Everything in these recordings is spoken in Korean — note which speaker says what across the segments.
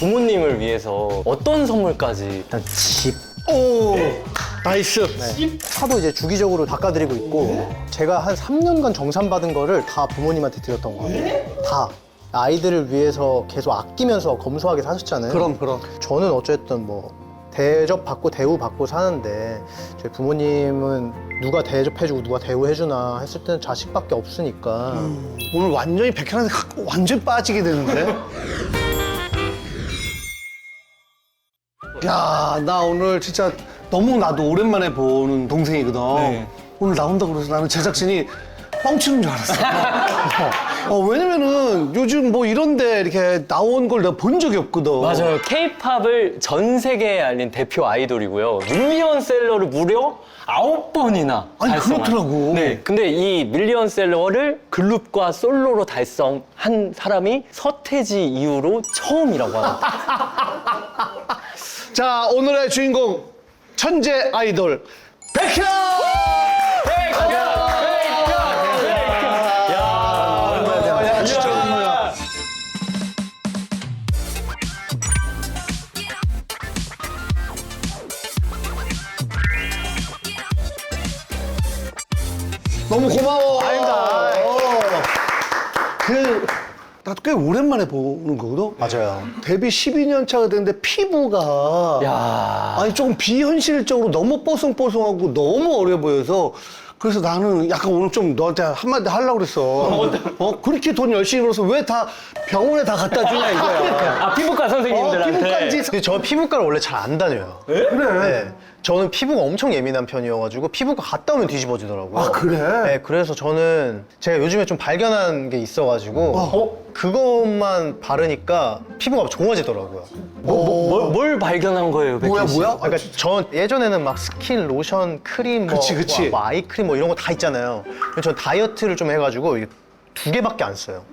Speaker 1: 부모님을 위해서 어떤 선물까지?
Speaker 2: 일단 집.
Speaker 3: 오, 나이스.
Speaker 2: 차도 이제 주기적으로 바꿔드리고 있고 제가 한 3년간 정산받은 거를 다 부모님한테 드렸던 것 같아요. 다. 아이들을 위해서 계속 아끼면서 검소하게 사셨잖아요.
Speaker 3: 그럼.
Speaker 2: 저는 어쨌든 뭐 대접받고 대우받고 사는데 저희 부모님은 누가 대접해주고 누가 대우해주나 했을 때는 자식밖에 없으니까
Speaker 3: 오늘 완전히 백현한테 완전 빠지게 되는데? 야, 나 오늘 진짜 너무 나도 오랜만에 보는 동생이거든.
Speaker 1: 네.
Speaker 3: 오늘 나온다고 그래서 나는 제작진이 뻥치는 줄 알았어. 왜냐면은 요즘 뭐 이런데 이렇게 나온 걸 내가 본 적이 없거든.
Speaker 1: 맞아요. K-팝을 전 세계에 알린 대표 아이돌이고요. 밀리언셀러를 무려 9번이나
Speaker 3: 아니,
Speaker 1: 달성한.
Speaker 3: 그렇더라고.
Speaker 1: 네, 근데 이 밀리언셀러를 그룹과 솔로로 달성한 사람이 서태지 이후로 처음이라고 합니다.
Speaker 3: 자, 오늘의 주인공 천재 아이돌 백현! 야, 진짜 오랜만이야. 너무 고마워.
Speaker 2: 아닙니다.
Speaker 3: 나도 꽤 오랜만에 보는 거거든.
Speaker 2: 맞아요.
Speaker 3: 데뷔 12년 차가 됐는데 피부가
Speaker 1: 야.
Speaker 3: 아니 조금 비현실적으로 너무 뽀송뽀송하고 너무 어려 보여서 그래서 나는 약간 오늘 좀 너한테 한마디 하려고 그랬어. 그렇게 돈 열심히 벌어서 왜 다 병원에 다 갖다 주냐 이거야.
Speaker 1: 아, 피부과 선생님들한테.
Speaker 3: 피부과인지
Speaker 2: 근데 저 피부과를 원래 잘 안 다녀요.
Speaker 3: 그래.
Speaker 2: 네. 저는 피부가 엄청 예민한 편이어가지고 피부과 갔다 오면 뒤집어지더라고요.
Speaker 3: 아, 그래?
Speaker 2: 네, 그래서 저는 제가 요즘에 좀 발견한 게 있어가지고 그것만 바르니까 피부가 좋아지더라고요.
Speaker 1: 뭘 발견한 거예요, 백현
Speaker 3: 뭐야
Speaker 1: 씨?
Speaker 3: 뭐야?
Speaker 2: 그러니까 전 예전에는 막 스킨, 로션, 크림,
Speaker 3: 그치.
Speaker 2: 뭐 아이크림 뭐 이런 거 다 있잖아요. 근데 전 다이어트를 좀 해가지고 이게 2개밖에 안 써요.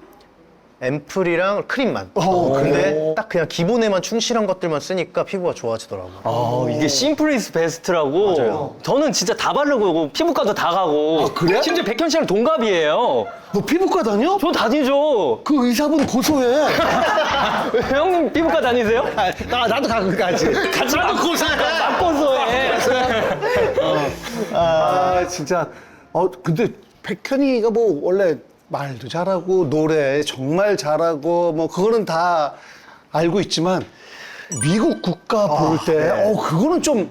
Speaker 2: 앰플이랑 크림만. 근데 딱 그냥 기본에만 충실한 것들만 쓰니까 피부가 좋아지더라고요.
Speaker 1: 아, 이게 심플 이즈 베스트라고.
Speaker 2: 맞아요.
Speaker 1: 저는 진짜 다 바르고 피부과도 다 가고.
Speaker 3: 아, 그래?
Speaker 1: 심지어 백현 씨랑 동갑이에요.
Speaker 3: 너 피부과 다녀?
Speaker 1: 저 다니죠.
Speaker 3: 그 의사분 고소해.
Speaker 1: 형님 피부과 다니세요?
Speaker 3: 나도 가지.
Speaker 1: 같이 나도 고소해. 맞고소해.
Speaker 3: 진짜. 근데 백현이가 뭐 원래 말도 잘하고 노래 정말 잘하고 뭐 그거는 다 알고 있지만 미국 국가 부를 때
Speaker 2: 네.
Speaker 3: 그건 좀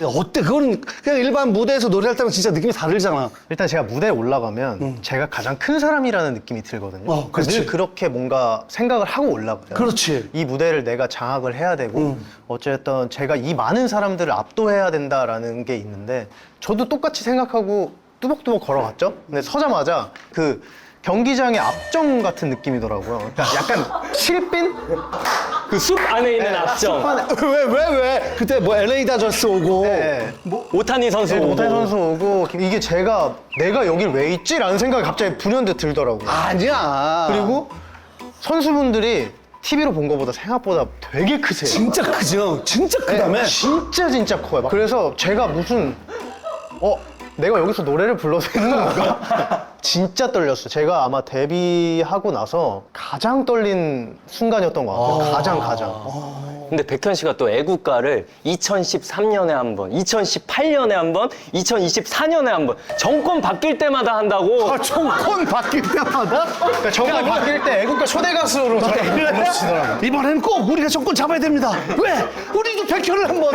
Speaker 3: 어때? 그건 그냥 일반 무대에서 노래할 때랑 진짜 느낌이 다르잖아.
Speaker 2: 일단 제가 무대에 올라가면 제가 가장 큰 사람이라는 느낌이 들거든요.
Speaker 3: 그렇지.
Speaker 2: 늘 그렇게 뭔가 생각을 하고 올라가요.
Speaker 3: 그렇지.
Speaker 2: 이 무대를 내가 장악을 해야 되고 어쨌든 제가 이 많은 사람들을 압도해야 된다라는 게 있는데 저도 똑같이 생각하고 뚜벅뚜벅 걸어갔죠. 근데 서자마자 그 경기장의 앞정 같은 느낌이더라고요. 그러니까 약간 실빈?
Speaker 1: 그 숲 안에 있는
Speaker 2: 네,
Speaker 1: 앞정.
Speaker 2: 숲 안에.
Speaker 3: 왜? 그때 뭐 LA 다저스 오고.
Speaker 2: 네.
Speaker 1: 오타니 선수.
Speaker 2: 오타니 선수 오고 이게 내가 여길 왜 있지라는 생각이 갑자기 불현듯 들더라고요.
Speaker 3: 아니야.
Speaker 2: 그리고 선수분들이 TV로 본 것보다 생각보다 되게 크세요.
Speaker 3: 진짜 크죠. 진짜 크다며.
Speaker 2: 진짜 커요. 막 그래서 제가 무슨 내가 여기서 노래를 불러서 있는 건가? 진짜 떨렸어요. 제가 아마 데뷔하고 나서 가장 떨린 순간이었던 것 같아요. 가장.
Speaker 1: 근데 백현 씨가 또 애국가를 2013년에 한 번, 2018년에 한 번, 2024년에 한 번, 정권 바뀔 때마다 한다고.
Speaker 3: 정권 바뀔 때마다?
Speaker 2: 그러니까 정권 바뀔 때 애국가 초대 가수로 저를 불러주시더라고요.
Speaker 3: 이번에는 꼭 우리가 정권 잡아야 됩니다. 왜? 우리도 백현을 한번.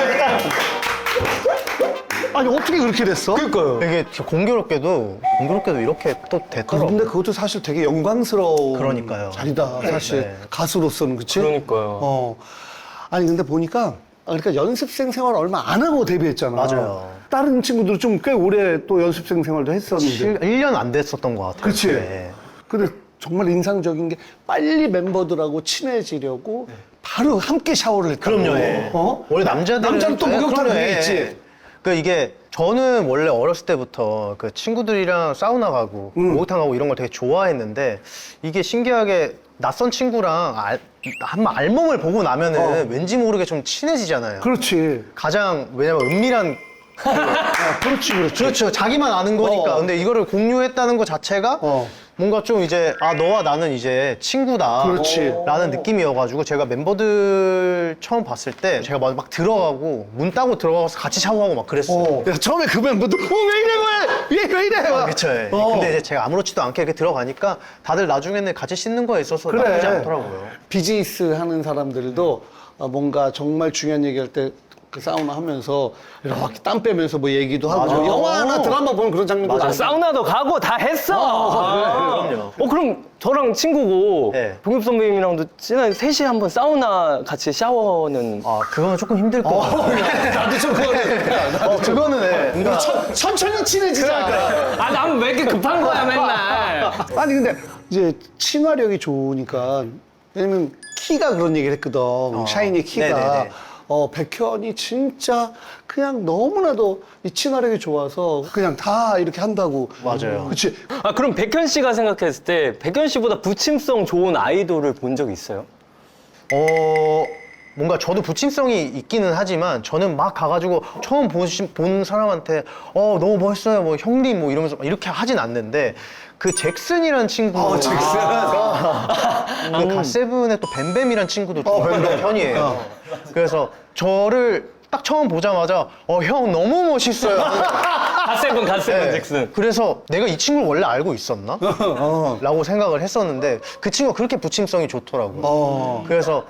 Speaker 3: 아니 어떻게 그렇게 됐어?
Speaker 2: 그러니까요. 이게 공교롭게도 이렇게 또 됐더라고요.
Speaker 3: 근데 그것도 사실 되게 영광스러운 그러니까요. 자리다 사실
Speaker 2: 네.
Speaker 3: 가수로서는 그치?
Speaker 1: 그러니까요.
Speaker 3: 아니 근데 보니까 그러니까 연습생 생활 얼마 안 하고 데뷔했잖아.
Speaker 2: 맞아요.
Speaker 3: 다른 친구들은 좀 꽤 오래 또 연습생 생활도 했었는데.
Speaker 2: 1년 안 됐었던 것 같아요.
Speaker 3: 그치?
Speaker 2: 네.
Speaker 3: 근데 정말 인상적인 게 빨리 멤버들하고 친해지려고 바로 함께 샤워를 했다.
Speaker 2: 그럼요. 예.
Speaker 3: 원래 남자는 또 목욕탕 그게
Speaker 2: 예.
Speaker 3: 있지.
Speaker 2: 그 이게 저는 원래 어렸을 때부터 그 친구들이랑 사우나 가고 목욕탕 가고 이런 걸 되게 좋아했는데 이게 신기하게 낯선 친구랑 한번 알몸을 보고 나면은 왠지 모르게 좀 친해지잖아요.
Speaker 3: 그렇지.
Speaker 2: 가장 왜냐면 은밀한
Speaker 3: 그렇지.
Speaker 2: 그렇죠. 자기만 아는 거니까. 근데 이거를 공유했다는 것 자체가 뭔가 좀 이제 너와 나는 이제 친구다
Speaker 3: 그렇지.
Speaker 2: 라는 느낌이어가지고 제가 멤버들 처음 봤을 때 제가 막 들어가고 문 따고 들어가서 같이 샤워하고 막 그랬어요.
Speaker 3: 야, 처음에 그 멤버도 왜 이래 왜 이래 막.
Speaker 2: 그쵸. 예. 근데 이제 제가 아무렇지도 않게 이렇게 들어가니까 다들 나중에는 같이 씻는 거에 있어서
Speaker 3: 그래.
Speaker 2: 나쁘지 않더라고요.
Speaker 3: 비즈니스 하는 사람들도 뭔가 정말 중요한 얘기할 때 그 사우나 하면서 이렇게 땀 빼면서 뭐 얘기도 하고
Speaker 2: 맞아.
Speaker 3: 영화나 드라마 보면 그런 장면도
Speaker 2: 맞아.
Speaker 3: 많아.
Speaker 1: 사우나도 가고 다 했어.
Speaker 2: 그럼요.
Speaker 1: 그럼 저랑 친구고
Speaker 2: 네.
Speaker 1: 동엽 선배님이랑도 친한 셋이 한번 사우나 같이 샤워는
Speaker 2: 그거는 조금 힘들 것 같아요.
Speaker 3: 나도 좀 그거는
Speaker 2: 그거는 네.
Speaker 3: 우리 천천히 친해지자.
Speaker 1: 난 왜 이렇게 급한 거야 맨날.
Speaker 3: 아니 근데 이제 친화력이 좋으니까 왜냐면 키가 그런 얘기를 했거든. 샤이니 키가.
Speaker 2: 네네네.
Speaker 3: 백현이 진짜 그냥 너무나도 이 친화력이 좋아서 그냥 다 이렇게 한다고.
Speaker 2: 맞아요.
Speaker 3: 그치?
Speaker 1: 그럼 백현 씨가 생각했을 때 백현 씨보다 부침성 좋은 아이돌을 본 적 있어요?
Speaker 2: 뭔가 저도 부침성이 있기는 하지만 저는 막 가가지고 처음 본 사람한테 너무 멋있어요 뭐 형님 뭐 이러면서 막 이렇게 하진 않는데 그 잭슨이란 친구
Speaker 3: 잭슨.
Speaker 2: 그 갓세븐의 또 뱀뱀이란 친구도 좋아하는 편이에요. 그래서 저를 딱 처음 보자마자 형 너무 멋있어요.
Speaker 1: 갓세븐
Speaker 2: 네.
Speaker 1: 잭슨.
Speaker 2: 그래서 내가 이 친구를 원래 알고 있었나? 라고 생각을 했었는데 그 친구가 그렇게 부침성이 좋더라고요. 그래서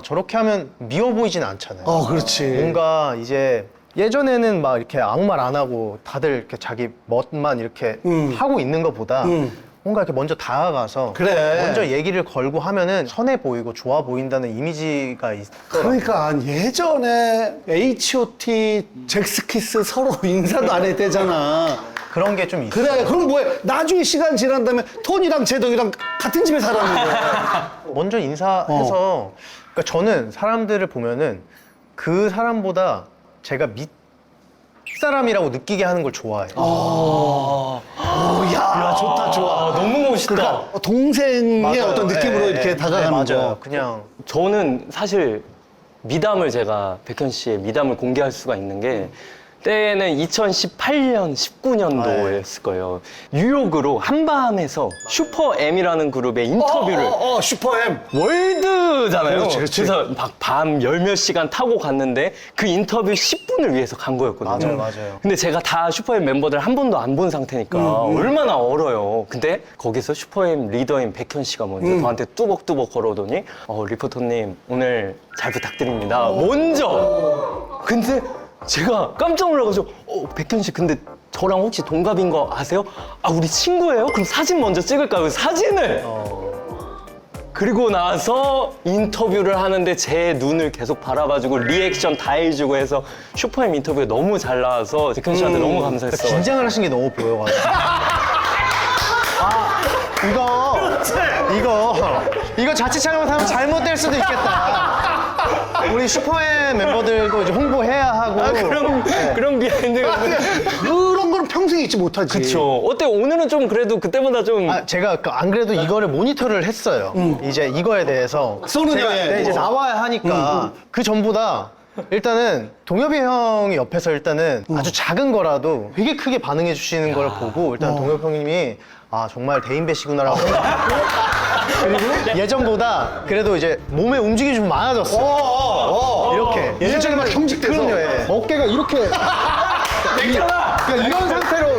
Speaker 2: 저렇게 하면 미워 보이진 않잖아요.
Speaker 3: 그렇지.
Speaker 2: 뭔가 이제 예전에는 막 이렇게 아무 말 안 하고 다들 이렇게 자기 멋만 이렇게 하고 있는 것보다 뭔가 이렇게 먼저 다가가서
Speaker 3: 그래.
Speaker 2: 먼저 얘기를 걸고 하면은 선해 보이고 좋아 보인다는 이미지가 있더라고요.
Speaker 3: 그러니까 예전에 H.O.T, 잭스키스 서로 인사도 안 했대잖아.
Speaker 2: 그런 게 좀 있어요.
Speaker 3: 그래, 그럼 뭐해? 나중에 시간 지난 다음에 톤이랑 제덕이랑 같은 집에 살았는데.
Speaker 2: 먼저 인사해서 그러니까 저는 사람들을 보면은 그 사람보다 제가 밑사람이라고 느끼게 하는 걸 좋아해요.
Speaker 3: 야, 좋다, 좋아.
Speaker 1: 너무 멋있다.
Speaker 3: 그러니까 동생의
Speaker 2: 맞아요.
Speaker 3: 어떤 느낌으로
Speaker 2: 네,
Speaker 3: 이렇게
Speaker 2: 네,
Speaker 3: 다가가는
Speaker 2: 맞아요.
Speaker 3: 거.
Speaker 2: 그냥
Speaker 1: 저는 사실 미담을 제가 백현 씨의 미담을 공개할 수가 있는 게 때는 2018년, 19년도였을 거예요. 뉴욕으로 한밤에서 슈퍼엠이라는 그룹의 인터뷰를
Speaker 3: 슈퍼엠.
Speaker 1: 월드잖아요.
Speaker 3: 그렇지, 그렇지.
Speaker 1: 그래서 막 밤 열 몇 시간 타고 갔는데 그 인터뷰 10분을 위해서 간 거였거든요.
Speaker 2: 맞아요.
Speaker 1: 근데 제가 다 슈퍼엠 멤버들 한 번도 안 본 상태니까 얼마나 얼어요. 근데 거기서 슈퍼엠 리더인 백현 씨가 먼저 저한테 뚜벅뚜벅 걸어오더니 리포터님 오늘 잘 부탁드립니다. 먼저! 근데 제가 깜짝 놀라가지고 백현 씨 근데 저랑 혹시 동갑인 거 아세요? 우리 친구예요? 그럼 사진 먼저 찍을까요? 사진을! 그리고 나서 인터뷰를 하는데 제 눈을 계속 바라봐주고 리액션 다 해주고 해서 슈퍼엠 인터뷰가 너무 잘 나와서 백현 씨한테 너무 감사했어요.
Speaker 2: 긴장을 하신 게 너무 보여가지고. 이거 자칫 잘못하면 잘못될 수도 있겠다. 우리 슈퍼엠 멤버들도 이제 홍보해야 하고.
Speaker 1: 그런 비하인드가
Speaker 3: 그런 건 평생 잊지 못하지.
Speaker 1: 그쵸. 어때? 오늘은 좀 그래도 그때보다 좀
Speaker 2: 제가 안 그래도 이거를 모니터를 했어요. 이제 이거에 대해서.
Speaker 3: 쏘는
Speaker 2: 제가
Speaker 3: 여행.
Speaker 2: 이제 나와야 하니까 그 전보다 일단은 동엽이 형이 옆에서 일단은 아주 작은 거라도 되게 크게 반응해 주시는 걸 보고 일단 동엽 형님이 정말 대인배시구나라고 생각했고 그리고 예전보다 그래도 이제 몸에 움직임이 좀 많아졌어. 이렇게.
Speaker 3: 예전에 막 경직돼서.
Speaker 2: 그럼요, 예. 어깨가 이렇게.
Speaker 1: 백현아!
Speaker 2: 그러니까 이런 상태로.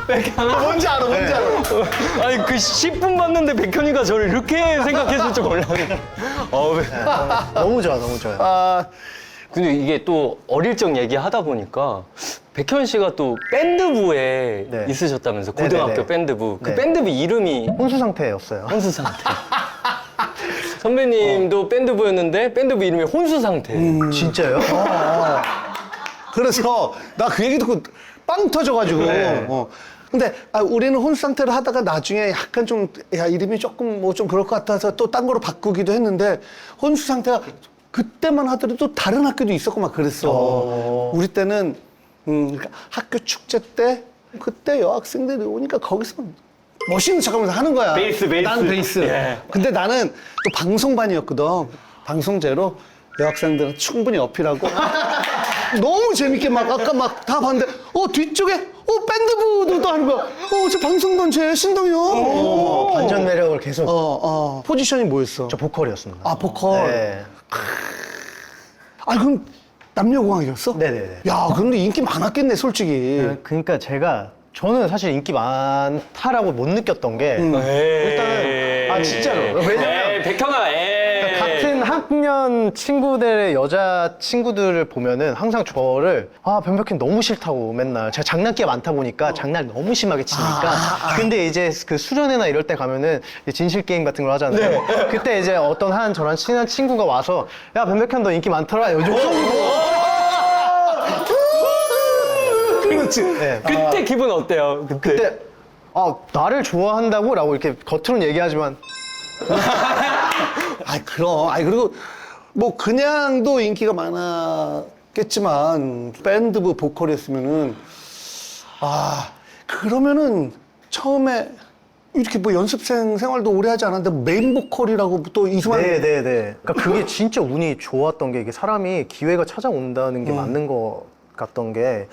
Speaker 1: 백현아!
Speaker 3: 뭔지 알아, 뭔지 알아.
Speaker 1: 아니 그 10분 봤는데 백현이가 저를 이렇게 생각해 줄 줄 몰랐네.
Speaker 2: 너무 좋아, 너무 좋아요.
Speaker 1: 근데 이게 또 어릴 적 얘기하다 보니까 백현 씨가 또 밴드부에
Speaker 2: 네.
Speaker 1: 있으셨다면서 고등학교
Speaker 2: 네네네.
Speaker 1: 밴드부. 그
Speaker 2: 네.
Speaker 1: 밴드부 이름이
Speaker 2: 혼수 상태였어요.
Speaker 1: 혼수 상태. 선배님도 밴드부였는데 밴드부 이름이 혼수 상태.
Speaker 2: 진짜요?
Speaker 3: 그래서 나 그 얘기 듣고 빵 터져가지고.
Speaker 2: 네.
Speaker 3: 근데 우리는 혼수 상태를 하다가 나중에 약간 좀 이름이 조금 뭐 좀 그럴 것 같아서 또 딴 거로 바꾸기도 했는데 혼수 상태가 그때만 하더라도 또 다른 학교도 있었고 막 그랬어. 우리 때는 그러니까 학교 축제 때 그때 여학생들이 오니까 거기서 막 멋있는 척하면서 하는 거야.
Speaker 1: 베이스.
Speaker 3: 난 베이스.
Speaker 1: 예.
Speaker 3: 근데 나는 또 방송반이었거든. 방송제로 여학생들은 충분히 어필하고 너무 재밌게 막 아까 막 다 봤는데 뒤쪽에 밴드부 두고두고 하는 거야. 저 방송단체 신동엽.
Speaker 2: 반전 매력을 계속.
Speaker 3: 포지션이 뭐였어?
Speaker 2: 저 보컬이었습니다.
Speaker 3: 아, 보컬.
Speaker 2: 네.
Speaker 3: 아, 그럼 남녀공학이었어?
Speaker 2: 네네네.
Speaker 3: 야, 그런데 인기 많았겠네, 솔직히.
Speaker 2: 그러니까 저는 사실 인기 많다라고 못 느꼈던 게 일단은 진짜로 왜냐면
Speaker 1: 백현아,
Speaker 2: 같은 학년 친구들의 여자 친구들을 보면은 항상 저를 변백현 너무 싫다고 맨날 제가 장난기가 많다 보니까 장난 너무 심하게 치니까 근데 이제 그 수련회나 이럴 때 가면은 이제 진실 게임 같은 걸 하잖아요. 그때 이제 어떤 저랑 친한 친구가 와서 야 변백현 너 인기 많더라 요 정도.
Speaker 3: 그렇지.
Speaker 2: 네.
Speaker 1: 그때 기분 어때요?
Speaker 2: 그때 나를 좋아한다고? 라고 이렇게 겉으로는 얘기하지만
Speaker 3: 그럼. 그리고 뭐 그냥도 인기가 많았겠지만 밴드부 보컬이었으면은 그러면은 처음에 이렇게 뭐 연습생 생활도 오래 하지 않았는데 메인 보컬이라고 또 이수만.
Speaker 2: 네네네. 그러니까 그게 진짜 운이 좋았던 게 이게 사람이 기회가 찾아온다는 게 맞는 것 같던 게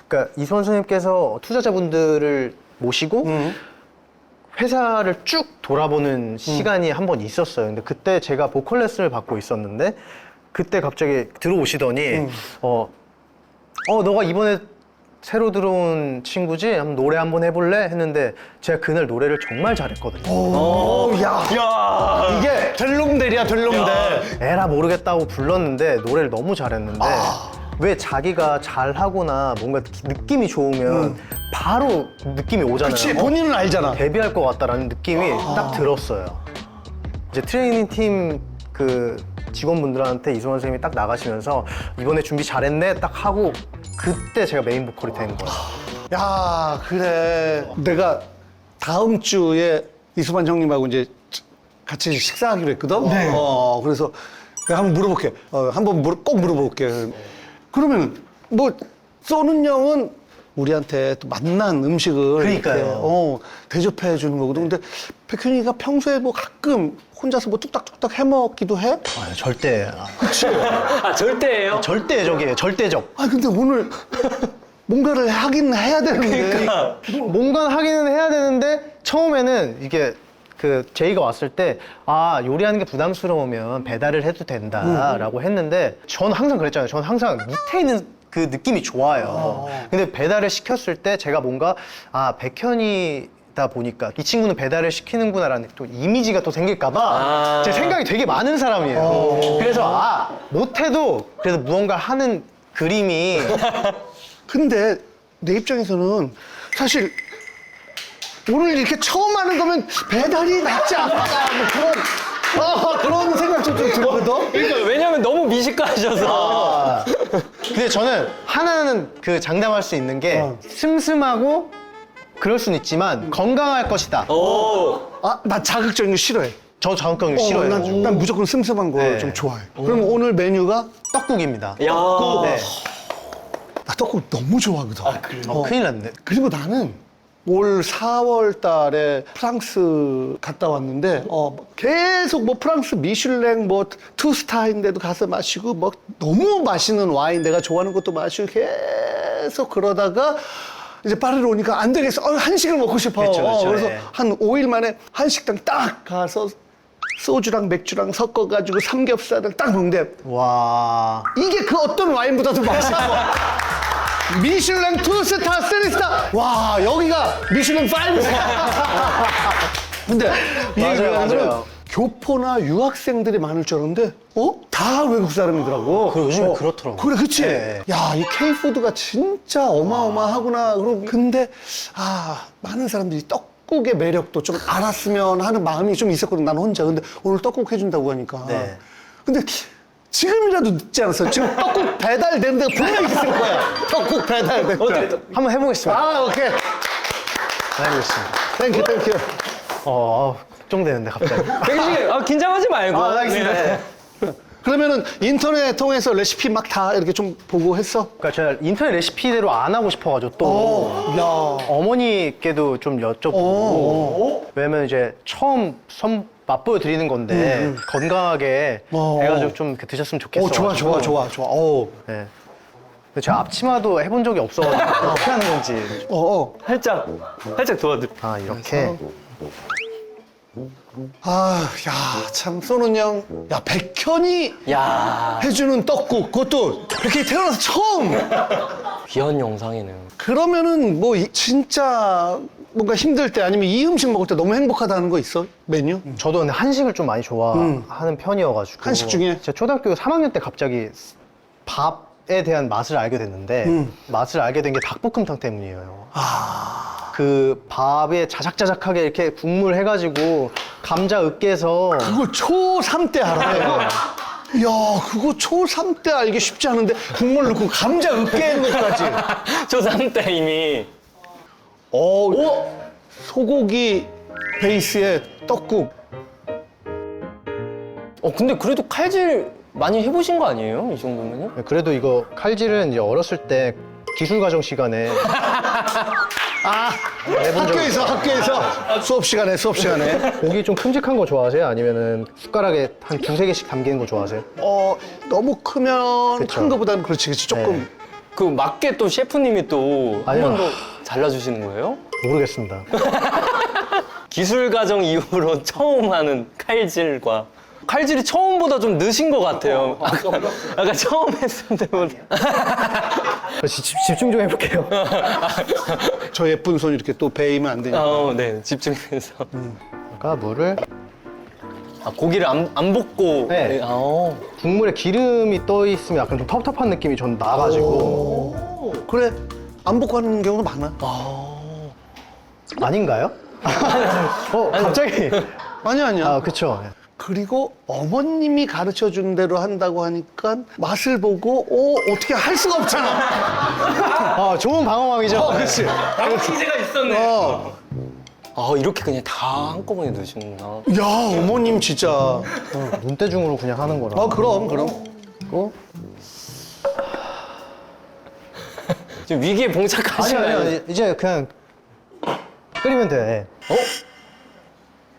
Speaker 2: 그러니까 이수만 선생님께서 투자자분들을 모시고 회사를 쭉 돌아보는 시간이 한 번 있었어요. 근데 그때 제가 보컬 레슨을 받고 있었는데 그때 갑자기 들어오시더니 너가 이번에 새로 들어온 친구지? 한번 노래 한번 해볼래? 했는데 제가 그날 노래를 정말 잘했거든요.
Speaker 3: 야. 이게 델롬델이야, 델롬델.
Speaker 2: 에라 모르겠다고 불렀는데 노래를 너무 잘했는데 왜 자기가 잘하거나 뭔가 느낌이 좋으면 바로 느낌이 오잖아요.
Speaker 3: 그치, 본인은 알잖아.
Speaker 2: 데뷔할 것 같다라는 느낌이 딱 들었어요. 이제 트레이닝 팀 그 직원분들한테 이수만 선생님이 딱 나가시면서 이번에 준비 잘했네 딱 하고 그때 제가 메인 보컬이 된 거예요.
Speaker 3: 야, 그래. 내가 다음 주에 이수만 형님하고 이제 같이 식사하기로 했거든?
Speaker 2: 네.
Speaker 3: 그래서 내가 한번 물어볼게. 꼭 물어볼게. 그러면 뭐 쏘는 형은 우리한테 또 맛난 음식을
Speaker 2: 그러니까요.
Speaker 3: 이렇게, 대접해 주는 거거든. 근데 백현이가 평소에 뭐 가끔 혼자서 뭐 뚝딱뚝딱 해 먹기도 해?
Speaker 2: 절대.
Speaker 1: 절대예요?
Speaker 2: 절대적이에요. 절대적.
Speaker 3: 근데 오늘 뭔가를 하긴 해야 되는데.
Speaker 2: 뭔가 하기는 해야 되는데 처음에는 이게 그 제이가 왔을 때 요리하는 게 부담스러우면 배달을 해도 된다라고 했는데 저는 항상 그랬잖아요. 저는 항상 밑에 있는 그 느낌이 좋아요. 근데 배달을 시켰을 때 제가 뭔가 백현이다 보니까 이 친구는 배달을 시키는구나라는 또 이미지가 또 생길까봐 제 생각이 되게 많은 사람이에요. 그래서 못해도 그래도 무언가 하는 그림이
Speaker 3: 근데 내 입장에서는 사실 오늘 이렇게 처음 하는 거면 배달이 낫지 않을까 뭐 그런 생각 좀 들거든.
Speaker 1: 그러니까 왜냐면 너무 미식가셔서.
Speaker 2: 근데 저는 하나는 그 장담할 수 있는 게 슴슴하고 그럴 수는 있지만 건강할 것이다.
Speaker 3: 나 자극적인 거 싫어해.
Speaker 2: 저 자극적인 거 싫어해요.
Speaker 3: 난 무조건 슴슴한 거
Speaker 2: 네.
Speaker 3: 좀 좋아해. 그럼 오늘 메뉴가
Speaker 2: 떡국입니다.
Speaker 1: 야.
Speaker 2: 네.
Speaker 3: 나 떡국 너무 좋아하거든.
Speaker 2: 큰일 났네.
Speaker 3: 그리고 나는 올 4월 달에 프랑스 갔다 왔는데 계속 뭐 프랑스 미슐랭 뭐 투스타인데도 가서 마시고 뭐 너무 맛있는 와인 내가 좋아하는 것도 마시고 계속 그러다가 이제 파리로 오니까 안 되겠어. 한식을 먹고 싶어.
Speaker 2: 그렇죠.
Speaker 3: 그래서
Speaker 2: 네.
Speaker 3: 한 5일 만에 한식당 딱 가서 소주랑 맥주랑 섞어가지고 삼겹살을 딱 먹는데
Speaker 2: 와.
Speaker 3: 이게 그 어떤 와인보다도 맛있어. 미슐랭 2스타, 3스타. 와, 여기가 미슐랭 5스타. 근데 이
Speaker 2: 맞아요.
Speaker 3: 교포나 유학생들이 많을 줄 알았는데 다 외국 사람이더라고.
Speaker 2: 요즘에 그렇더라고요.
Speaker 3: 그래, 그치?
Speaker 2: 네.
Speaker 3: 야, 이 K-푸드가 진짜 어마어마하구나. 그리고 근데 많은 사람들이 떡국의 매력도 좀 알았으면 하는 마음이 좀 있었거든. 난 혼자. 근데 오늘 떡국 해준다고 하니까.
Speaker 2: 네.
Speaker 3: 근데 지금이라도 늦지 않았어. 지금 떡국 배달되는 데가 분명히 있을 거야. 떡국 배달되는 데.
Speaker 2: 한번 해보겠습니다.
Speaker 3: 오케이.
Speaker 2: 해보겠습니다.
Speaker 3: 땡큐.
Speaker 2: 걱정되는데 갑자기.
Speaker 1: 백신 긴장하지 말고.
Speaker 2: 알겠습니다.
Speaker 1: 네.
Speaker 3: 그러면은 인터넷 통해서 레시피 막 다 이렇게 좀 보고 했어?
Speaker 2: 그러니까 제가 인터넷 레시피대로 안 하고 싶어가지고 또 어머니께도 좀 여쭤보고 왜냐면 이제 처음 맛보여 드리는 건데 건강하게 해가지고 좀 이렇게 드셨으면 좋겠어.
Speaker 3: 좋아.
Speaker 2: 네. 근데 제가 앞치마도 해본 적이 없어가지고 어떻게 하는 건지.
Speaker 1: 살짝 도와드릴게요.
Speaker 2: 아 이렇게.
Speaker 3: 아, 야, 참, 쏘는 형. 야, 백현이
Speaker 1: 야,
Speaker 3: 해주는 떡국. 그것도 백현이 태어나서 처음.
Speaker 1: 귀한 영상이네요.
Speaker 3: 그러면은 뭐, 진짜 뭔가 힘들 때 아니면 이 음식 먹을 때 너무 행복하다는 거 있어? 메뉴?
Speaker 2: 저도 근데 한식을 좀 많이 좋아하는 편이어가지고.
Speaker 3: 한식 중에?
Speaker 2: 제가 초등학교 3학년 때 갑자기 밥에 대한 맛을 알게 됐는데 맛을 알게 된 게 닭볶음탕 때문이에요. 그 밥에 자작자작하게 이렇게 국물 해가지고 감자 으깨서
Speaker 3: 그거 초3 때 알아요. 야, 그거 초3 때 알기 쉽지 않은데 국물 넣고 감자 으깨는 것까지.
Speaker 1: 초3 때 이미
Speaker 3: 소고기 베이스의 떡국.
Speaker 1: 근데 그래도 칼질 많이 해보신 거 아니에요? 이 정도면요?
Speaker 2: 그래도 이거 칼질은 이제 어렸을 때 기술가정 시간에 해본 적이
Speaker 3: 학교에서 수업 시간에.
Speaker 2: 고기 좀 큼직한 거 좋아하세요? 아니면은 숟가락에 한 두세 개씩 담기는 거 좋아하세요?
Speaker 3: 너무 크면
Speaker 2: 그쵸.
Speaker 3: 큰 거보다는 그렇지 조금.
Speaker 2: 네.
Speaker 1: 그 맞게 또 셰프님이 또 한
Speaker 2: 아니요.
Speaker 1: 번 더 잘라주시는 거예요?
Speaker 2: 모르겠습니다.
Speaker 1: 기술가정 이후로 처음 하는 칼질이 처음보다 좀 느신 것 같아요. 아까 처음 했을 때보다.
Speaker 2: 집중 좀 해볼게요.
Speaker 3: 저 예쁜 손 이렇게 또 베이면 안 되니까.
Speaker 1: 네, 집중해서.
Speaker 2: 아까 물을
Speaker 1: 고기를 안 볶고.
Speaker 2: 네. 국물에 기름이 떠 있으면 약간 좀 텁텁한 느낌이 전 나가지고
Speaker 3: 그래, 안 볶고 하는 경우도 많아.
Speaker 2: 아닌가요? 갑자기
Speaker 3: 아니야.
Speaker 2: 그쵸.
Speaker 3: 그리고 어머님이 가르쳐 준 대로 한다고 하니까 맛을 보고 어떻게 할 수가 없잖아.
Speaker 2: 좋은 방어막이죠.
Speaker 3: 그렇지.
Speaker 1: 기세가 있었네. 이렇게 그냥 다 한꺼번에 넣으시는구나.
Speaker 3: 야, 어머님 진짜.
Speaker 2: 눈대중으로 그냥 하는 거라.
Speaker 3: 그럼.
Speaker 2: 그리고
Speaker 1: 지금 위기에 봉착하시나요?
Speaker 2: 아니 이제 그냥 끓이면 돼.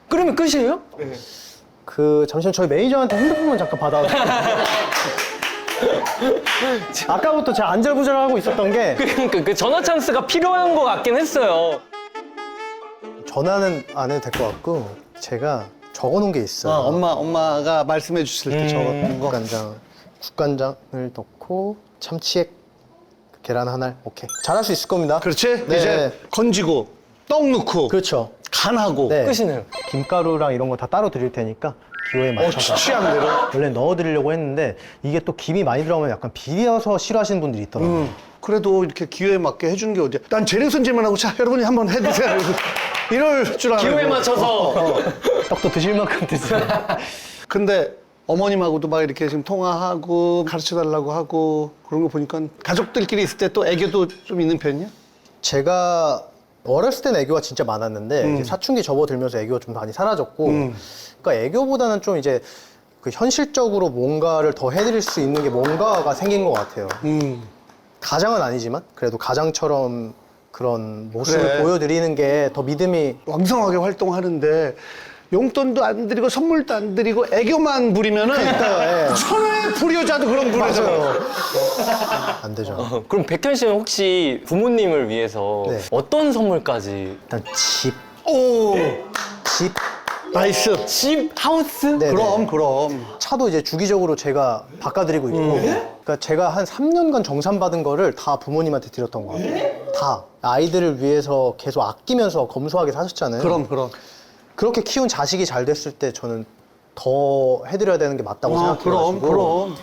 Speaker 1: 끓으면 끝이에요?
Speaker 2: 잠시만 저희 매니저한테 핸드폰만 잠깐 받아도 아까부터 제가 안절부절하고 있었던 게
Speaker 1: 그러니까 그 전화 찬스가 필요한 것 같긴 했어요.
Speaker 2: 전화는 안 해도 될 것 같고 제가 적어놓은 게 있어요.
Speaker 3: 엄마가 말씀해 주실 때 적었던 거.
Speaker 2: 국간장을 넣고 참치액 계란 하나. 오케이. 잘할 수 있을 겁니다.
Speaker 3: 그렇지?
Speaker 2: 네.
Speaker 3: 이제 건지고 떡 넣고
Speaker 2: 그렇죠.
Speaker 3: 간하고.
Speaker 2: 네.
Speaker 1: 끝이네요.
Speaker 2: 김가루랑 이런 거 다 따로 드릴 테니까 기호에 맞춰서
Speaker 3: 취향대로.
Speaker 2: 원래 넣어드리려고 했는데 이게 또 김이 많이 들어가면 약간 비려서 싫어하시는 분들이 있더라고요.
Speaker 3: 그래도 이렇게 기호에 맞게 해주는 게 어디야. 난 재능 손질만 하고 자 여러분이 한번 해드세요. 이럴 줄 알고.
Speaker 1: 기호에 맞춰서.
Speaker 2: 떡도 드실 만큼 드세요.
Speaker 3: 근데 어머님하고도 막 이렇게 지금 통화하고 가르쳐달라고 하고 그런 거 보니까 가족들끼리 있을 때 또 애교도 좀 있는 편이야?
Speaker 2: 제가 어렸을 때는 애교가 진짜 많았는데 이제 사춘기 접어들면서 애교가 좀 많이 사라졌고 그러니까 애교보다는 좀 이제 그 현실적으로 뭔가를 더 해드릴 수 있는 게 뭔가가 생긴 것 같아요. 가장은 아니지만 그래도 가장처럼 그런 모습을
Speaker 3: 그래.
Speaker 2: 보여드리는 게 더 믿음이
Speaker 3: 왕성하게 활동하는데 용돈도 안 드리고 선물도 안 드리고 애교만 부리면은
Speaker 2: 예.
Speaker 3: 천하의 불효자도 그런 불효자.
Speaker 2: 안 되죠.
Speaker 1: 그럼 백현 씨는 혹시 부모님을 위해서
Speaker 2: 네.
Speaker 1: 어떤 선물까지?
Speaker 2: 일단 집,
Speaker 3: 오, 나이스.
Speaker 1: 집, 하우스?
Speaker 2: 네,
Speaker 3: 그럼.
Speaker 2: 차도 이제 주기적으로 제가 바꿔드리고 있고 그러니까 제가 한 3년간 정산받은 거를 다 부모님한테 드렸던 것 같아요. 다. 아이들을 위해서 계속 아끼면서 검소하게 사셨잖아요.
Speaker 3: 그럼.
Speaker 2: 그렇게 키운 자식이 잘 됐을 때 저는 더 해드려야 되는 게 맞다고 생각해가지고
Speaker 3: 그럼.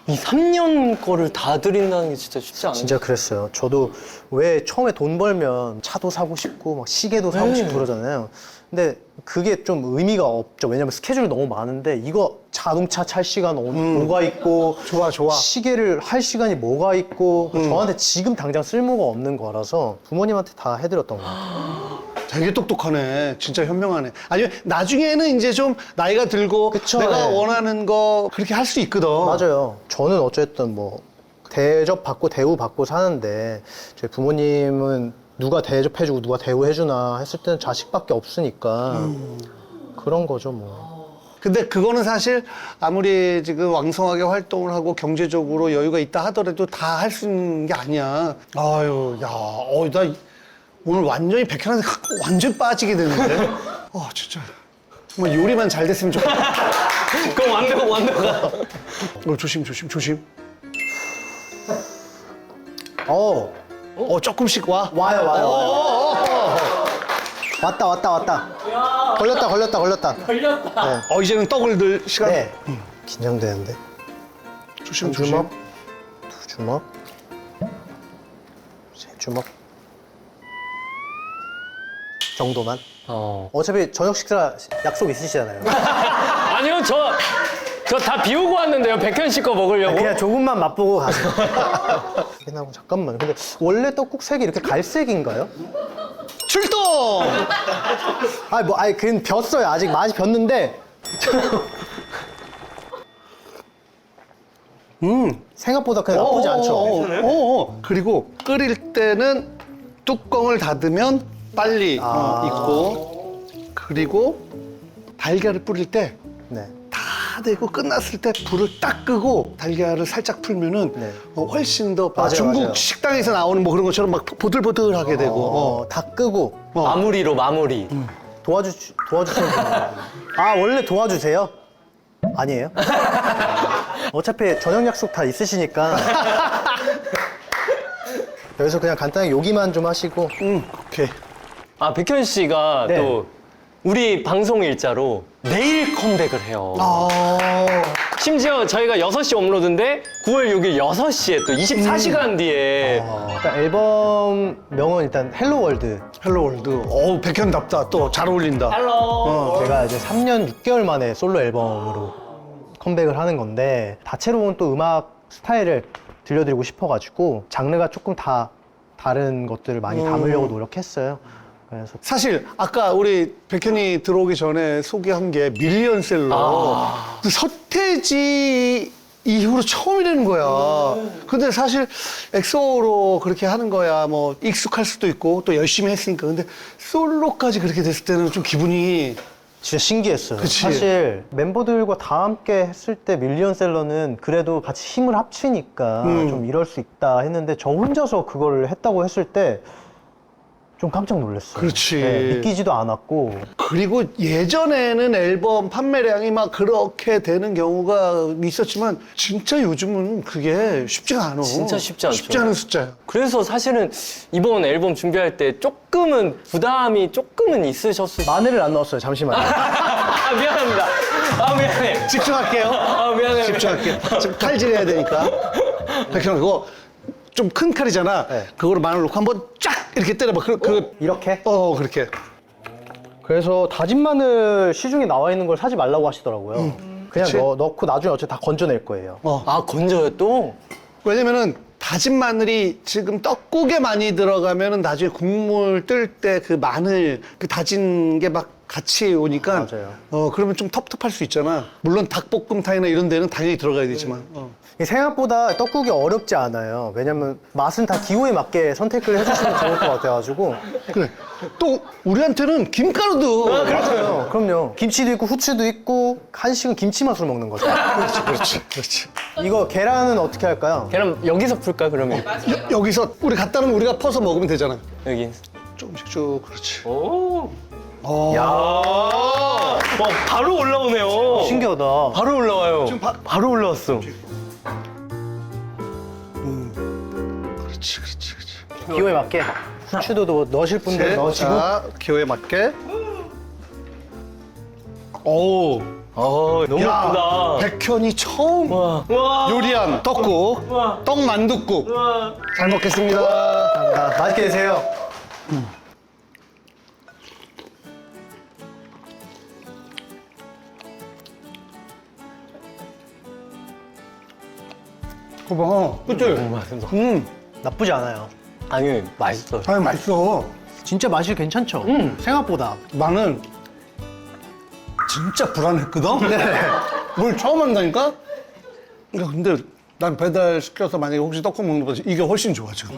Speaker 1: 이 3년 거를 다 드린다는 게 진짜 쉽지 않아요.
Speaker 2: 진짜 그랬어요. 저도 왜 처음에 돈 벌면 차도 사고 싶고 막 시계도 사고 싶고 그러잖아요. 근데 그게 좀 의미가 없죠. 왜냐면 스케줄이 너무 많은데 이거 자동차 찰 시간 뭐가 있고
Speaker 3: 좋아.
Speaker 2: 시계를 할 시간이 뭐가 있고 저한테 지금 당장 쓸모가 없는 거라서 부모님한테 다 해드렸던 것 같아요.
Speaker 3: 되게 똑똑하네. 진짜 현명하네. 아니면 나중에는 이제 좀 나이가 들고
Speaker 2: 그쵸,
Speaker 3: 내가
Speaker 2: 네.
Speaker 3: 원하는 거 그렇게 할 수 있거든.
Speaker 2: 맞아요. 저는 어쨌든 뭐 대접받고 대우받고 사는데 저희 부모님은 누가 대접해주고 누가 대우해주나 했을 때는 자식밖에 없으니까 그런 거죠 뭐.
Speaker 3: 근데 그거는 사실 아무리 지금 왕성하게 활동을 하고 경제적으로 여유가 있다 하더라도 다 할 수 있는 게 아니야. 아유, 야, 나 오늘 완전히 백현한테 완전 빠지게 되는데. 진짜. 정말 요리만 잘 됐으면 좋겠다.
Speaker 1: 그럼 완벽하.
Speaker 3: 조심. 조금씩 와.
Speaker 2: 와요. 왔다. 걸렸다.
Speaker 3: 네. 이제는 떡을 넣을 시간.
Speaker 2: 네. 긴장되는데.
Speaker 3: 조심.
Speaker 2: 한 주먹, 두 주먹, 세 주먹 정도만. 어차피 저녁 식사 약속 있으시잖아요.
Speaker 1: 아니요, 저 다 비우고 왔는데요. 백현 씨 거 먹으려고.
Speaker 2: 그냥 조금만 맛보고 가세요. 잠깐만. 근데 원래 떡국 색이 이렇게 갈색인가요?
Speaker 3: 출동!
Speaker 2: 그냥 뱄어요. 아직 맛이 뱄는데. 생각보다 그냥 나쁘지 않죠.
Speaker 3: 그리고 끓일 때는 뚜껑을 닫으면 빨리 익고, 그리고 달걀을 뿌릴 때
Speaker 2: 네.
Speaker 3: 다 되고 끝났을 때 불을 딱 끄고 달걀을 살짝 풀면은
Speaker 2: 네.
Speaker 3: 훨씬 더
Speaker 2: 맞아요,
Speaker 3: 중국
Speaker 2: 맞아요.
Speaker 3: 식당에서 나오는 뭐 그런 것처럼 막 보들보들하게 되고.
Speaker 2: 다 끄고
Speaker 1: 마무리로 마무리.
Speaker 2: 도와주시면 됩니다. 원래 도와주세요? 아니에요? 어차피 저녁 약속 다 있으시니까 여기서 그냥 간단하게 요기만 좀 하시고.
Speaker 3: 오케이.
Speaker 1: 백현 씨가
Speaker 2: 네.
Speaker 1: 또 우리 방송 일자로 내일 컴백을 해요. 심지어 저희가 6시 업로드인데 9월 6일 6시에 또 24시간 뒤에
Speaker 2: 일단 앨범 명은 일단 헬로월드.
Speaker 3: 헬로월드. 백현답다. 또 잘 어울린다.
Speaker 2: 제가 이제 3년 6개월 만에 솔로 앨범으로 컴백을 하는 건데 다채로운 또 음악 스타일을 들려드리고 싶어가지고 장르가 조금 다 다른 것들을 많이 담으려고 노력했어요. 그래서
Speaker 3: 사실 아까 우리 백현이 들어오기 전에 소개한 게 밀리언셀러. 서태지 이후로 처음이라는 거야. 근데 사실 엑소로 그렇게 하는 거야 뭐 익숙할 수도 있고 또 열심히 했으니까. 근데 솔로까지 그렇게 됐을 때는 좀 기분이
Speaker 2: 진짜 신기했어요.
Speaker 3: 그치.
Speaker 2: 사실 멤버들과 다 함께 했을 때 밀리언셀러는 그래도 같이 힘을 합치니까 좀 이럴 수 있다 했는데 저 혼자서 그걸 했다고 했을 때 좀 깜짝 놀랐어요.
Speaker 3: 그렇지.
Speaker 2: 믿기지도 않았고.
Speaker 3: 그리고 예전에는 앨범 판매량이 막 그렇게 되는 경우가 있었지만 진짜 요즘은 그게 쉽지가 않아.
Speaker 1: 진짜 쉽지 않죠.
Speaker 3: 쉽지 않은 숫자야.
Speaker 1: 그래서 사실은 이번 앨범 준비할 때 조금은 부담이 조금은 있으셨을
Speaker 2: 마늘을 안 넣었어요. 잠시만요.
Speaker 1: 미안합니다. 미안해.
Speaker 3: 집중할게요.
Speaker 1: 미안해.
Speaker 3: 집중할게. 지금 칼질해야 되니까. 백현 그거 좀 큰 칼이잖아.
Speaker 2: 네.
Speaker 3: 그거로 마늘 넣고 한번 쫙 이렇게 때려봐.
Speaker 2: 이렇게?
Speaker 3: 그렇게.
Speaker 2: 그래서 다진 마늘 시중에 나와 있는 걸 사지 말라고 하시더라고요. 그냥
Speaker 3: 그치?
Speaker 2: 넣고 나중에 어차피 다 건져낼 거예요.
Speaker 1: 건져요 또?
Speaker 3: 왜냐면은 다진 마늘이 지금 떡국에 많이 들어가면은 나중에 국물 뜰 때 그 마늘 그 다진 게 막 같이 오니까
Speaker 2: 맞아요.
Speaker 3: 그러면 좀 텁텁할 수 있잖아. 물론 닭볶음탕이나 이런 데는 당연히 들어가야 되지만.
Speaker 2: 이게 생각보다 떡국이 어렵지 않아요. 왜냐면 맛은 다 기호에 맞게 선택을 해주시면 좋을 것 같아가지고.
Speaker 3: 그래. 또 우리한테는 김가루도
Speaker 2: 그럼요. 김치도 있고 후추도 있고 한식은 김치 맛으로 먹는 거죠.
Speaker 3: 그렇지.
Speaker 2: 이거 계란은 어떻게 할까요?
Speaker 1: 계란 여기서 풀까 그러면?
Speaker 3: 여기서 우리 갖다 놓으면 우리가 퍼서 먹으면 되잖아.
Speaker 1: 여기.
Speaker 3: 조금씩 쭉 그렇지.
Speaker 1: 오. 야. 바로 올라오네요.
Speaker 2: 신기하다.
Speaker 1: 바로 올라와요.
Speaker 3: 지금
Speaker 1: 바로 올라왔어.
Speaker 3: 그렇지.
Speaker 2: 기호에 맞게 후추도 넣으실 분들 넣으시고.
Speaker 3: 자, 기호에 맞게. 오.
Speaker 1: 너무 예쁘다.
Speaker 3: 백현이 처음
Speaker 1: 와.
Speaker 3: 요리한 떡국, 떡만둣국. 잘 먹겠습니다.
Speaker 2: 감사합니다. 맛있게 드세요.
Speaker 3: 봐봐. 그치?
Speaker 1: 맛있어.
Speaker 2: 나쁘지 않아요.
Speaker 1: 아니 맛있어.
Speaker 3: 아니, 맛있어.
Speaker 2: 진짜 맛이 괜찮죠? 생각보다.
Speaker 3: 나는 진짜 불안했거든? 뭘 처음 한다니까? 근데 난 배달 시켜서 만약에 혹시 떡국 먹는 거지 이게 훨씬 좋아, 지금.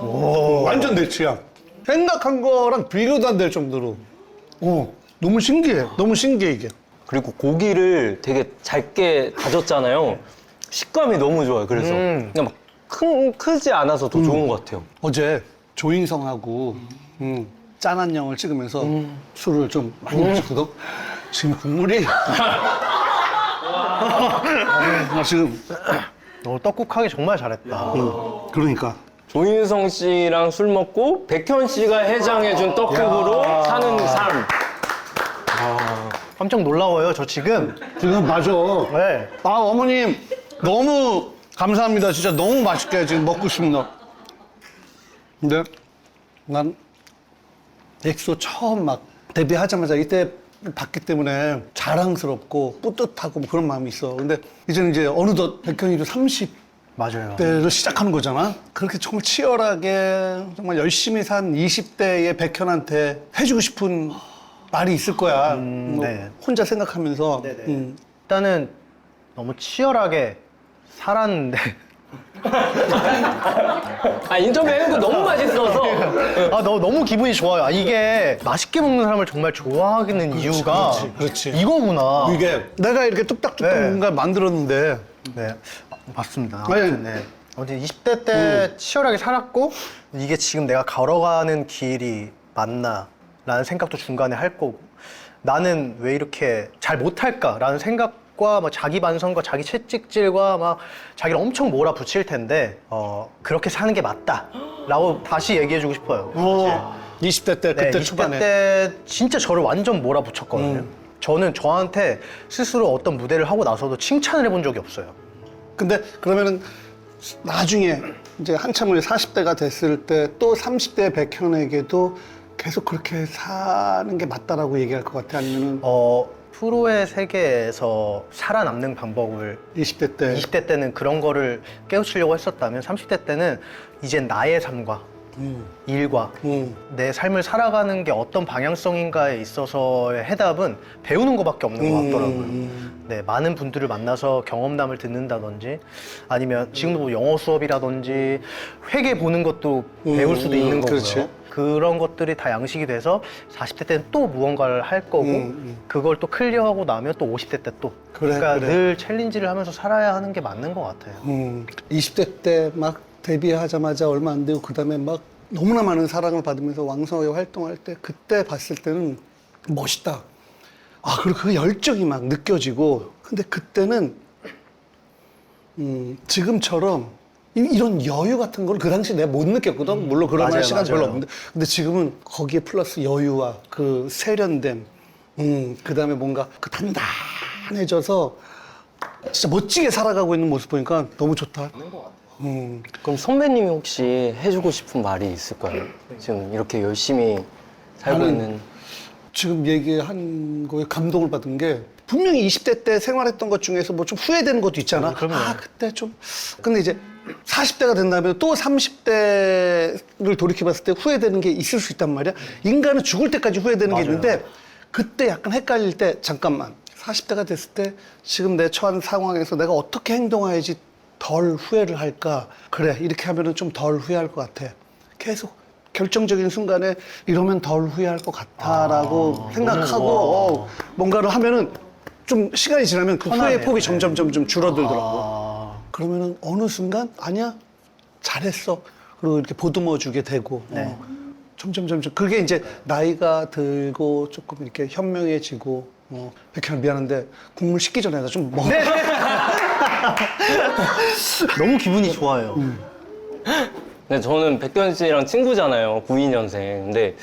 Speaker 3: 완전 내 취향. 생각한 거랑 비교도 안 될 정도로. 너무 신기해. 이게.
Speaker 1: 그리고 고기를 되게 잘게 다졌잖아요. 식감이 너무 좋아요. 그래서 그냥 막 크지 않아서 더 좋은 것 같아요.
Speaker 3: 어제 조인성하고 짠한 영을 찍으면서 술을 좀 많이 마셨거든. 지금 국물이 지금
Speaker 2: 떡국 하기 정말 잘했다.
Speaker 3: 그러니까
Speaker 1: 조인성 씨랑 술 먹고 백현 씨가 해장해준 떡국으로 사는 삶.
Speaker 2: 깜짝 놀라워요, 저 지금.
Speaker 3: 맞아.
Speaker 2: 네.
Speaker 3: 아 어머님 너무 감사합니다. 진짜 너무 맛있게 지금 먹고 싶습니다. 근데 난 엑소 처음 막 데뷔하자마자 이때 봤기 때문에 자랑스럽고 뿌듯하고 뭐 그런 마음이 있어. 근데 이제는 이제 어느덧 백현이도 30대를
Speaker 2: 맞아요.
Speaker 3: 시작하는 거잖아. 그렇게 정말 치열하게 정말 열심히 산 20대의 백현한테 해주고 싶은 말이 있을 거야. 뭐
Speaker 2: 네.
Speaker 3: 혼자 생각하면서.
Speaker 2: 일단은 너무 치열하게 살았는데
Speaker 1: 인터뷰 해놓고 너무 맛있어서.
Speaker 2: 너무 기분이 좋아요. 이게 맛있게 먹는 사람을 정말 좋아하는 이유가
Speaker 3: 그렇지.
Speaker 2: 이거구나.
Speaker 3: 이게 내가 이렇게 뚝딱뚝딱
Speaker 2: 네.
Speaker 3: 뭔가 만들었는데
Speaker 2: 네, 맞습니다.
Speaker 3: 아니,
Speaker 2: 아무튼, 네. 아무튼 20대 때 치열하게 살았고 이게 지금 내가 걸어가는 길이 맞나 라는 생각도 중간에 할 거고 나는 왜 이렇게 잘 못할까 라는 생각과 막 자기 반성과 자기 채찍질과 막 자기를 엄청 몰아붙일 텐데 그렇게 사는 게 맞다 라고 다시 얘기해주고 싶어요.
Speaker 3: 20대 때 그때
Speaker 2: 20대
Speaker 3: 초반에
Speaker 2: 때 진짜 저를 완전 몰아붙였거든요. 저는 저한테 스스로 어떤 무대를 하고 나서도 칭찬을 해본 적이 없어요.
Speaker 3: 근데 그러면은 나중에 이제 한참을 40대가 됐을 때 또 30대 백현에게도 계속 그렇게 사는 게 맞다라고 얘기할 것 같아? 아니면은
Speaker 2: 프로의 세계에서 살아남는 방법을
Speaker 3: 20대 때
Speaker 2: 20대 때는 그런 거를 깨우치려고 했었다면 30대 때는 이제 나의 삶과 일과 내 삶을 살아가는 게 어떤 방향성인가에 있어서의 해답은 배우는 것밖에 없는 것 같더라고요. 네, 많은 분들을 만나서 경험담을 듣는다든지 아니면 지금도 뭐 영어 수업이라든지 회계 보는 것도 배울 수도 있는 거고요.
Speaker 3: 그렇지.
Speaker 2: 그런 것들이 다 양식이 돼서 40대 때는 또 무언가를 할 거고 그걸 또 클리어하고 나면 또 50대 때 또
Speaker 3: 그래,
Speaker 2: 그러니까
Speaker 3: 그래.
Speaker 2: 늘 챌린지를 하면서 살아야 하는 게 맞는 것 같아요.
Speaker 3: 20대 때 막 데뷔하자마자 얼마 안 되고 그다음에 막 너무나 많은 사랑을 받으면서 왕성하게 활동할 때 그때 봤을 때는 멋있다. 그리고 그 열정이 막 느껴지고 근데 그때는 지금처럼 이런 여유 같은 걸 그 당시 내가 못 느꼈거든. 물론 그런
Speaker 2: 맞아요,
Speaker 3: 시간 별로
Speaker 2: 맞아요.
Speaker 3: 없는데 근데 지금은 거기에 플러스 여유와 그 세련됨 그다음에 뭔가 그 단단해져서 진짜 멋지게 살아가고 있는 모습 보니까 너무 좋다.
Speaker 1: 그럼 선배님이 혹시 해주고 싶은 말이 있을까요? 지금 이렇게 열심히 살고
Speaker 3: 나는-
Speaker 1: 있는.
Speaker 3: 지금 얘기한 거에 감동을 받은 게 분명히 20대 때 생활했던 것 중에서 뭐 좀 후회되는 것도 있잖아.
Speaker 2: 그럼요.
Speaker 3: 그때 좀. 근데 이제 40대가 된다면 또 30대를 돌이켜봤을 때 후회되는 게 있을 수 있단 말이야. 인간은 죽을 때까지 후회되는 게
Speaker 2: 맞아요.
Speaker 3: 있는데 그때 약간 헷갈릴 때 잠깐만 40대가 됐을 때 지금 내 처한 상황에서 내가 어떻게 행동해야지 덜 후회를 할까. 그래 이렇게 하면은 좀 덜 후회할 것 같아. 계속 결정적인 순간에 이러면 덜 후회할 것 같아라고 생각하고 뭔가를 하면은 좀 시간이 지나면 그 후회의 폭이 점점 줄어들더라고. 그러면은 어느 순간 아니야 잘했어. 그리고 이렇게 보듬어 주게 되고 점점 그게 이제 나이가 들고 조금 이렇게 현명해지고 백현 미안한데 국물 식기 전에 나 좀 먹어.
Speaker 2: 너무 기분이 좋아요.
Speaker 1: 근데 저는 백현 씨랑 친구잖아요. 92년생. 근데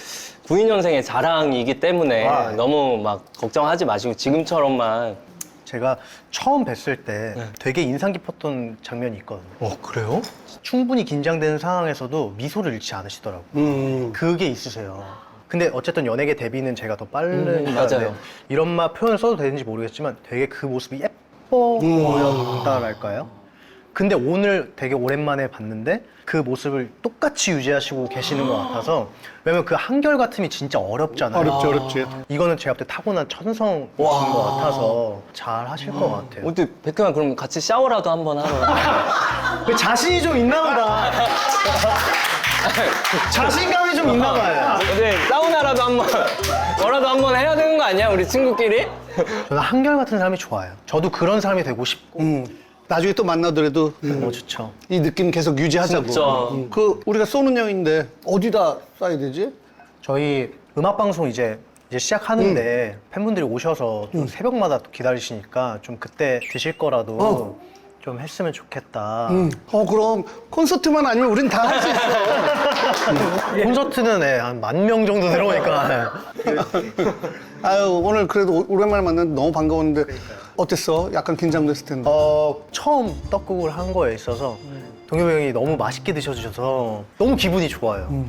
Speaker 1: 92년생의 자랑이기 때문에 너무 막 걱정하지 마시고 지금처럼만.
Speaker 2: 제가 처음 뵀을 때 되게 인상 깊었던 장면이 있거든요.
Speaker 1: 그래요?
Speaker 2: 충분히 긴장되는 상황에서도 미소를 잃지 않으시더라고요. 그게 있으세요. 근데 어쨌든 연예계 데뷔는 제가 더 빠르니까
Speaker 1: 맞아요.
Speaker 2: 이런 말 표현을 써도 되는지 모르겠지만 되게 그 모습이 예뻐 보였다랄까요? 근데 오늘 되게 오랜만에 봤는데 그 모습을 똑같이 유지하시고 계시는 것 같아서 왜냐면 그 한결같음이 진짜 어렵잖아요.
Speaker 3: 어렵지.
Speaker 2: 이거는 제가 볼 때 타고난 천성인 것 같아서 잘 하실 것 같아요.
Speaker 1: 어때 백현 그럼 같이 샤워라도 한번 하러.
Speaker 2: 그 자신이 좀 있나 보다. 자신감이 좀 있나 봐요.
Speaker 1: 근데 사우나라도 한번 뭐라도 한번 해야 되는 거 아니야 우리 친구끼리?
Speaker 2: 저는 한결같은 사람이 좋아요. 저도 그런 사람이 되고 싶고
Speaker 3: 나중에 또 만나더라도
Speaker 2: 너무 좋죠.
Speaker 3: 이 느낌 계속 유지하자고.
Speaker 1: 진짜.
Speaker 3: 그 우리가 쏘는 형인데 어디다 쏴야 되지?
Speaker 2: 저희 음악 방송 이제 시작하는데 팬분들이 오셔서 또 새벽마다 또 기다리시니까 좀 그때 드실 거라도 좀 했으면 좋겠다.
Speaker 3: 그럼 콘서트만 아니면 우린 다 할 수 있어.
Speaker 2: 콘서트는 한 10,000명 정도 들어오니까.
Speaker 3: 아유, 오늘 그래도 오랜만에 만났는데 너무 반가웠는데 어땠어? 약간 긴장됐을 텐데.
Speaker 2: 처음 떡국을 한 거에 있어서 동엽이 형이 너무 맛있게 드셔주셔서 너무 기분이 좋아요.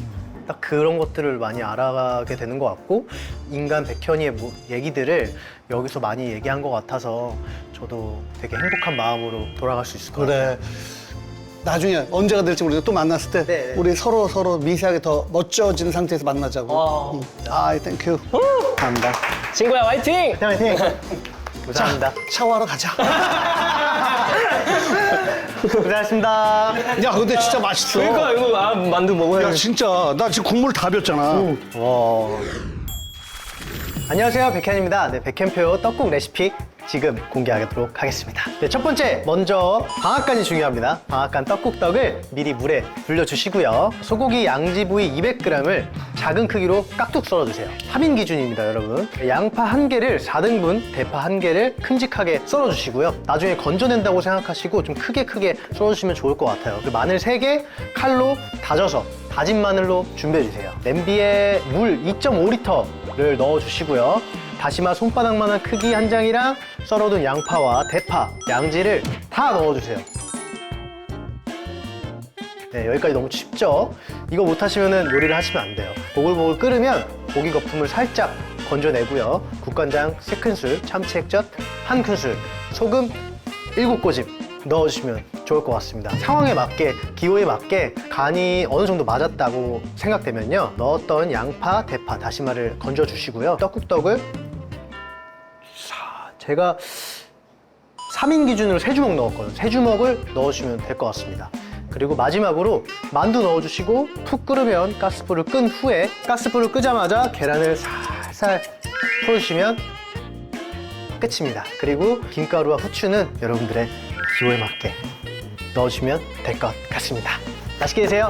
Speaker 2: 딱 그런 것들을 많이 알아가게 되는 것 같고 인간 백현이의 얘기들을 여기서 많이 얘기한 것 같아서 저도 되게 행복한 마음으로 돌아갈 수 있을 것 같아요.
Speaker 3: 그래. 나중에 언제가 될지 우리가 또 만났을 때
Speaker 2: 네.
Speaker 3: 우리 서로 미세하게 더 멋져진 상태에서 만나자고. 아이, 땡큐. 감사합니다.
Speaker 1: 친구야 화이팅!
Speaker 2: 화이팅! 감사합니다.
Speaker 3: 샤워하러 가자.
Speaker 2: 고생하셨습니다.
Speaker 3: 야, 근데 진짜 맛있어.
Speaker 1: 그러니까 이거 만두 먹어야
Speaker 3: 야,
Speaker 1: 돼.
Speaker 3: 진짜 나 지금 국물 다 볐잖아.
Speaker 2: 안녕하세요, 백현입니다. 네, 백현표 떡국 레시피 지금 공개하도록 하겠습니다. 네, 첫 번째, 먼저 방앗간이 중요합니다. 방앗간 떡국떡을 미리 물에 불려주시고요. 소고기 양지 부위 200g을 작은 크기로 깍둑 썰어주세요. 3인 기준입니다, 여러분. 양파 1개를 4등분, 대파 1개를 큼직하게 썰어주시고요. 나중에 건져낸다고 생각하시고 좀 크게 썰어주시면 좋을 것 같아요. 그리고 마늘 3개 칼로 다져서 다진 마늘로 준비해주세요. 냄비에 물 2.5리터를 넣어주시고요. 다시마 손바닥만한 크기 한 장이랑 썰어둔 양파와 대파, 양지를 다 넣어주세요. 네, 여기까지 너무 쉽죠? 이거 못하시면 요리를 하시면 안 돼요. 보글보글 끓으면 고기 거품을 살짝 건져내고요. 국간장 3큰술, 참치 액젓 1큰술, 소금 7꼬집 넣어주시면 좋을 것 같습니다. 상황에 맞게, 기호에 맞게 간이 어느 정도 맞았다고 생각되면요. 넣었던 양파, 대파, 다시마를 건져주시고요. 떡국떡을 제가 3인 기준으로 3주먹 넣었거든요. 3주먹을 넣어주시면 될 것 같습니다. 그리고 마지막으로 만두 넣어주시고 푹 끓으면 가스불을 끈 후에 가스불을 끄자마자 계란을 살살 풀어주시면 끝입니다. 그리고 김가루와 후추는 여러분들의 기호에 맞게 넣어주시면 될 것 같습니다. 맛있게 드세요.